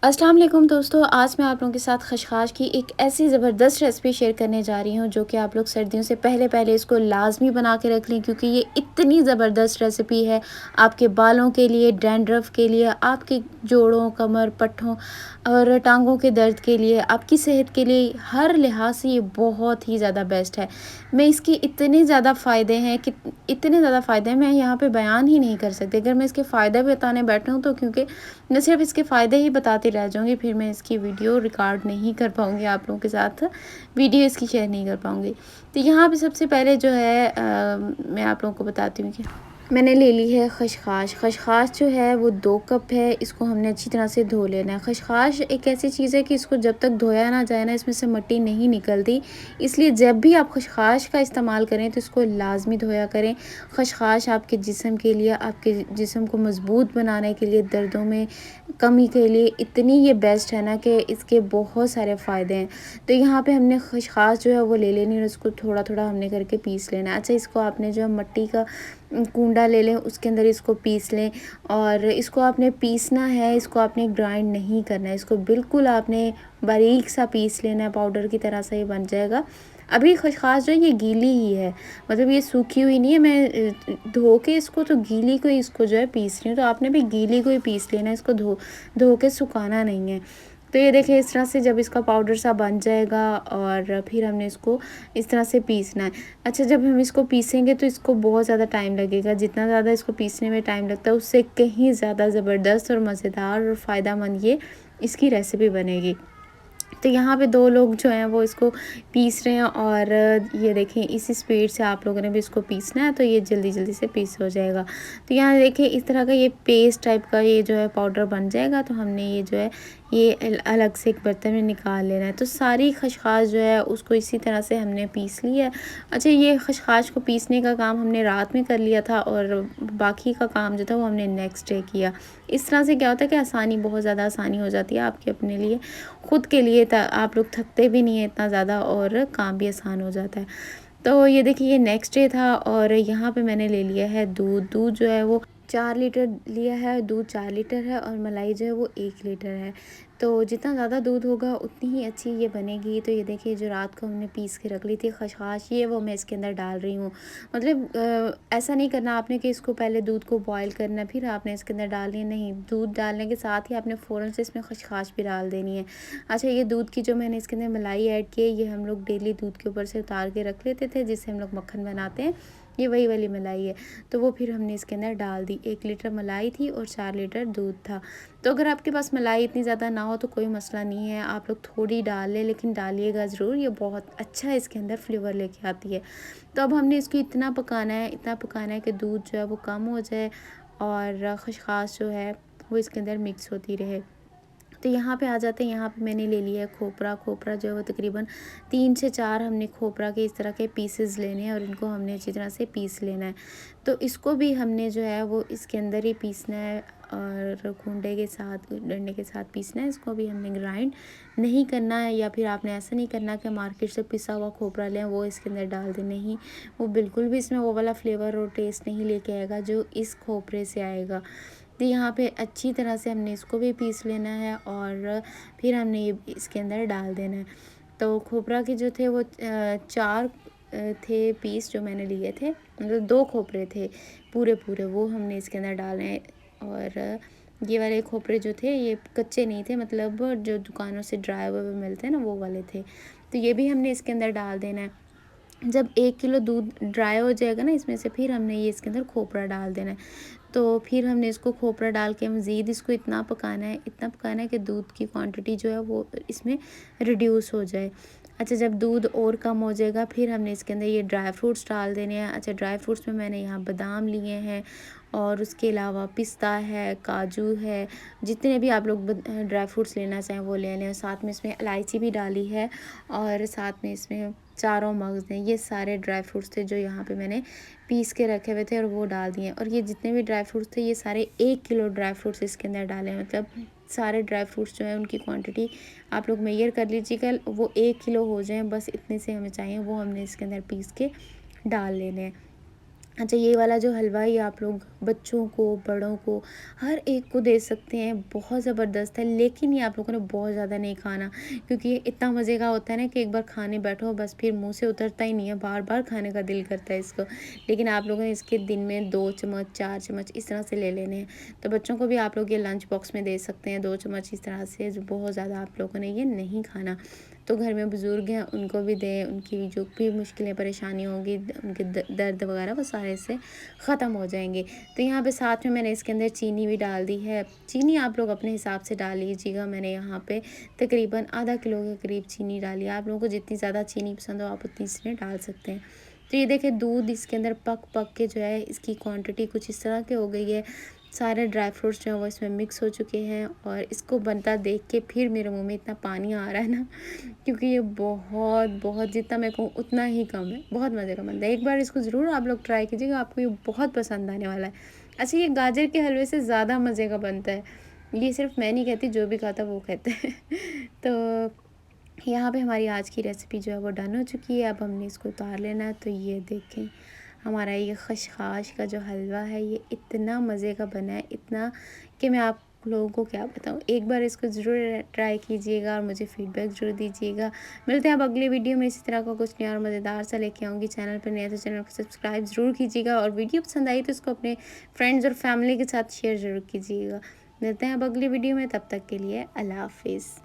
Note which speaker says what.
Speaker 1: अस्सलाम वालेकुम दोस्तों, आज मैं आप लोगों के साथ खशखाश की एक ऐसी ज़बरदस्त रेसिपी शेयर करने जा रही हूँ जो कि आप लोग सर्दियों से पहले इसको लाज़मी बना के रख लें, क्योंकि ये इतनी ज़बरदस्त रेसिपी है आपके बालों के लिए, डैंड्रफ के लिए, आपके जोड़ों, कमर, पट्ठों और टांगों के दर्द के लिए, आपकी सेहत के लिए, हर लिहाज से ये बहुत ही ज़्यादा बेस्ट है। मैं इसके इतने ज़्यादा फ़ायदे हैं कि इतने ज़्यादा फ़ायदे हैं मैं यहाँ पे बयान ही नहीं कर सकती। अगर मैं इसके फ़ायदे बताने बैठूँ तो क्योंकि मैं सिर्फ इसके फ़ायदे ही बताती रह जाऊँगी, फिर मैं इसकी वीडियो रिकॉर्ड नहीं कर पाऊँगी, आप लोगों के साथ वीडियो इसकी शेयर नहीं कर पाऊँगी। तो यहाँ पे सबसे पहले जो है मैं आप लोगों को बताती हूँ कि मैंने ले ली है खशखाश। खशखाश जो है वो 2 कप है, इसको हमने अच्छी तरह से धो लेना है। खशखाश एक ऐसी चीज़ है कि इसको जब तक धोया ना जाए ना, इसमें से मिट्टी नहीं निकलती। इसलिए जब भी आप खशखाश का इस्तेमाल करें तो इसको लाज़मी धोया करें। खशखाश आपके जिस्म के लिए, आपके जिस्म को मज़बूत बनाने के लिए, दर्दों में कमी के लिए इतनी ये बेस्ट है ना कि इसके बहुत सारे फ़ायदे हैं। तो यहाँ पे हमने खशखाश जो है वो ले लेनी और उसको थोड़ा-थोड़ा हमने करके पीस लेना है। अच्छा, इसको आपने जो है मिट्टी का कूंडा ले लें, उसके अंदर इसको पीस लें और इसको आपने पीसना है, इसको आपने ग्राइंड नहीं करना है, इसको बिल्कुल आपने बारीक सा पीस लेना है, पाउडर की तरह से ये बन जाएगा। अभी खसखस जो है ये गीली ही है, मतलब ये सूखी हुई नहीं है। मैं धो के इसको तो गीली को ही इसको जो है पीस रही हूँ, तो आपने भी गीली को ही पीस लेना है, इसको धो धो के सुखाना नहीं है। तो ये देखिए इस तरह से जब इसका पाउडर सा बन जाएगा और फिर हमने इसको इस तरह से पीसना है। अच्छा, जब हम इसको पीसेंगे तो इसको बहुत ज़्यादा टाइम लगेगा, जितना ज़्यादा इसको पीसने में टाइम लगता है उससे कहीं ज़्यादा ज़बरदस्त और मज़ेदार और फ़ायदेमंद ये इसकी रेसिपी बनेगी। तो यहाँ पे 2 लोग जो हैं वो इसको पीस रहे हैं और ये देखें इसी स्पीड से आप लोगों ने भी इसको पीसना है, तो ये जल्दी-जल्दी से पीस हो जाएगा। तो यहाँ देखिए इस तरह का ये पेस्ट टाइप का ये जो है पाउडर बन जाएगा, तो हमने ये जो है ये अलग से एक बर्तन में निकाल लेना है। तो सारी खसखस जो है उसको इसी तरह से हमने पीस लिया है। अच्छा, ये खसखस को पीसने का काम हमने रात में कर लिया था और बाकी का काम जो था वो हमने नेक्स्ट डे किया। इस तरह से क्या होता है कि आसानी, बहुत ज़्यादा आसानी हो जाती है आपके अपने लिए, खुद के लिए। आप लोग थकते भी नहीं है इतना ज़्यादा और काम भी आसान हो जाता है। तो ये देखिए ये नेक्स्ट डे था और यहाँ पे मैंने ले लिया है दूध। दूध जो है वो 4 लीटर लिया है, दूध 4 लीटर है और मलाई जो है वो 1 लीटर है। तो जितना ज़्यादा दूध होगा उतनी ही अच्छी ये बनेगी। तो ये देखिए जो रात को हमने पीस के रख ली थी खसखस, ये वो मैं इसके अंदर डाल रही हूँ। मतलब ऐसा नहीं करना आपने कि इसको पहले दूध को बॉयल करना फिर आपने इसके अंदर डालनी है, नहीं। दूध डालने के साथ ही आपने फ़ौरन से इसमें खसखस भी डाल देनी है। अच्छा, ये दूध की जो मैंने इसके अंदर मलाई ऐड की है, ये हम लोग डेली दूध के ऊपर से उतार के रख लेते थे, जिससे हम लोग मक्खन बनाते हैं। ये वही वाली मलाई है, तो वो फिर हमने इसके अंदर डाल दी। 1 लीटर मलाई थी और 4 लीटर दूध था। तो अगर आपके पास मलाई इतनी ज़्यादा ना हो तो कोई मसला नहीं है, आप लोग थोड़ी डाल लें, लेकिन डालिएगा ज़रूर, ये बहुत अच्छा इसके अंदर फ्लेवर लेके आती है। तो अब हमने इसको इतना पकाना है कि दूध जो है वो कम हो जाए और खसखस जो है वो इसके अंदर मिक्स होती रहे। तो यहाँ पे आ जाते हैं, यहाँ पे मैंने ले लिया है खोपरा। खोपरा जो है वो तकरीबन 3 से 4 हमने खोपरा के इस तरह के पीसेस लेने हैं और इनको हमने अच्छी तरह से पीस लेना है। तो इसको भी हमने जो है वो इसके अंदर ही पीसना है और कूंडे के साथ, डंडे के साथ पीसना है। इसको भी हमने ग्राइंड नहीं करना है, या फिर आपने ऐसा नहीं करना कि मार्केट से पिसा हुआ खोपरा लें वो इसके अंदर डाल दें, नहीं। वो बिल्कुल भी इसमें वो वाला फ्लेवर और टेस्ट नहीं लेके आएगा जो इस खोपरे से आएगा। तो यहाँ पे अच्छी तरह से हमने इसको भी पीस लेना है और फिर हमने ये इसके अंदर डाल देना है। तो खोपरा के जो थे वो 4 थे पीस जो मैंने लिए थे, मतलब 2 खोपरे थे पूरे, वो हमने इसके अंदर डालने हैं। और ये वाले खोपरे जो थे ये कच्चे नहीं थे, मतलब जो दुकानों से ड्राई हुए मिलते हैं ना, वो वाले थे। तो ये भी हमने इसके अंदर डाल देना है। जब 1 किलो दूध ड्राई हो जाएगा ना इसमें से, फिर हमने ये इसके अंदर खोपरा डाल देना है। तो फिर हमने इसको खोपरा डाल के मज़ीद इसको इतना पकाना है कि दूध की क्वांटिटी जो है वो इसमें रिड्यूस हो जाए। अच्छा, जब दूध और कम हो जाएगा फिर हमने इसके अंदर ये ड्राई फ्रूट्स डाल देने हैं। अच्छा, ड्राई फ्रूट्स में मैंने यहाँ बादाम लिए हैं और उसके अलावा पिस्ता है, काजू है, जितने भी आप लोग ड्राई फ्रूट्स लेना चाहें वो ले लें। साथ में इसमें इलायची भी डाली है और साथ में इसमें चारों मगज़ हैं। ये सारे ड्राई फ्रूट्स थे जो यहाँ पे मैंने पीस के रखे हुए थे और वो डाल दिए। और ये जितने भी ड्राई फ्रूट्स थे ये सारे 1 किलो ड्राई फ्रूट्स इसके अंदर डाले, मतलब सारे ड्राई फ्रूट्स जो है उनकी क्वांटिटी आप लोग मेजर कर लीजिएगा, वो 1 किलो हो जाएं, बस इतने से हमें चाहिए, वो हमने इसके अंदर पीस के डाल लेने हैं। अच्छा, ये वाला जो हलवा ही आप लोग बच्चों को, बड़ों को, हर एक को दे सकते हैं। बहुत ज़बरदस्त है, लेकिन ये आप लोगों ने बहुत ज़्यादा नहीं खाना, क्योंकि ये इतना मज़े का होता है ना कि एक बार खाने बैठो बस फिर मुँह से उतरता ही नहीं है, बार-बार खाने का दिल करता है इसको। लेकिन आप लोगों ने इसके दिन में 2 चम्मच, 4 चम्मच इस तरह से ले लेने हैं। तो बच्चों को भी आप लोग ये लंच बॉक्स में दे सकते हैं 2 चम्मच इस तरह से, जो बहुत ज़्यादा आप लोगों ने ये नहीं खाना। तो घर में बुज़ुर्ग हैं उनको भी दें, उनकी जो भी मुश्किलें, परेशानी होंगी, उनके दर्द वगैरह वो सारे इससे ख़त्म हो जाएँगे। तो यहाँ पे साथ में मैंने इसके अंदर चीनी भी डाल दी है। चीनी आप लोग अपने हिसाब से डाल लीजिएगा। मैंने यहाँ पे तकरीबन आधा किलो के करीब चीनी डाली है। आप लोगों को जितनी ज़्यादा चीनी पसंद हो आप उतनी इसमें डाल सकते हैं। तो ये देखिए दूध इसके अंदर पक-पक के जो है इसकी क्वांटिटी कुछ इस तरह की हो गई है। सारे ड्राई फ्रूट्स जो हैं वो इसमें मिक्स हो चुके हैं और इसको बनता देख के फिर मेरे मुँह में इतना पानी आ रहा है ना, क्योंकि ये बहुत बहुत जितना मैं कहूँ उतना ही कम है। बहुत मज़े का बनता है। एक बार इसको ज़रूर आप लोग ट्राई कीजिएगा, आपको ये बहुत पसंद आने वाला है। अच्छा, ये गाजर के हलवे से ज़्यादा मज़े का बनता है। ये सिर्फ़ मैं नहीं कहती, जो भी खाता है वो कहता है। तो यहाँ पे हमारी आज की रेसिपी जो है वो डन हो चुकी है। अब हमने इसको उतार लेना है। तो ये देखें, हमारा ये खशखाश का जो हलवा है ये इतना मज़े का बना है, इतना कि मैं आप लोगों को क्या बताऊँ। एक बार इसको ज़रूर ट्राई कीजिएगा और मुझे फ़ीडबैक ज़रूर दीजिएगा। मिलते हैं अब अगली वीडियो में इसी तरह का कुछ नया और मज़ेदार सा लेके आऊँगी। चैनल पर नए हैं तो चैनल को सब्सक्राइब ज़रूर कीजिएगा और वीडियो पसंद आई तो इसको अपने फ्रेंड्स और फैमिली के साथ शेयर ज़रूर कीजिएगा। मिलते हैं अब अगली वीडियो में, तब तक के लिए अल्लाह हाफ़िज़।